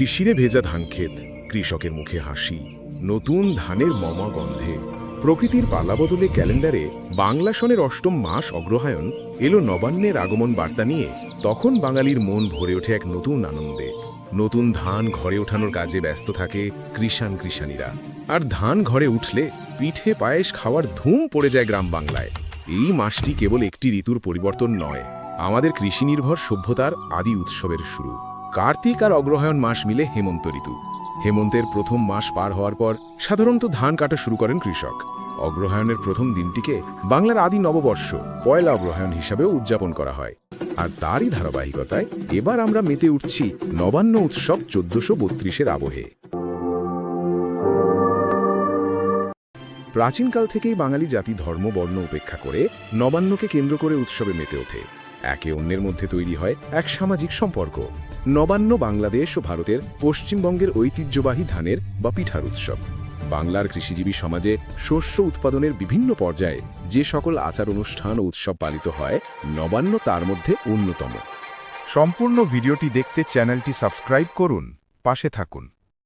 শিশিরে ভেজা ধানক্ষেত, কৃষকের মুখে হাসি, নতুন ধানের মমা গন্ধে, প্রকৃতির পালাবদলে ক্যালেন্ডারে বাংলা সনের অষ্টম মাস অগ্রহায়ণ এলো নবান্নের আগমন বার্তা নিয়ে। তখন বাঙালির মন ভরে ওঠে এক নতুন আনন্দে। নতুন ধান ঘরে ওঠানোর কাজে ব্যস্ত থাকে কৃষাণীরা। আর ধান ঘরে উঠলে পিঠে পায়েস খাওয়ার ধুম পড়ে যায় গ্রাম বাংলায়। এই মাসটি কেবল একটি ঋতুর পরিবর্তন নয়, আমাদের কৃষিনির্ভর সভ্যতার আদি উৎসবের শুরু। কার্তিক আর অগ্রহায়ণ মাস মিলে হেমন্ত ঋতু। হেমন্তের প্রথম মাস পার হওয়ার পর সাধারণত ধান কাটা শুরু করেন কৃষক। অগ্রহায়ণের প্রথম দিনটিকে বাংলার আদি নববর্ষ পয়লা অগ্রহায়ণ হিসাবেও উদযাপন করা হয়। আর তারই ধারাবাহিকতায় এবার আমরা মেতে উঠছি নবান্ন উৎসব 1432-এর আবহে। প্রাচীনকাল থেকেই বাঙালি জাতি ধর্ম বর্ণ উপেক্ষা করে নবান্নকে কেন্দ্র করে উৎসবে মেতে ওঠে। একে অন্যের মধ্যে তৈরি হয় এক সামাজিক সম্পর্ক। নবান্ন বাংলাদেশ ও ভারতের পশ্চিমবঙ্গের ঐতিহ্যবাহী ধানের বা পিঠার উৎসব। বাংলার কৃষিজীবী সমাজে শস্য উৎপাদনের বিভিন্ন পর্যায়ে যে সকল আচার অনুষ্ঠান ও উৎসব পালিত হয়, নবান্ন তার মধ্যে অন্যতম। সম্পূর্ণ ভিডিওটি দেখতে চ্যানেলটি সাবস্ক্রাইব করুন, পাশে থাকুন।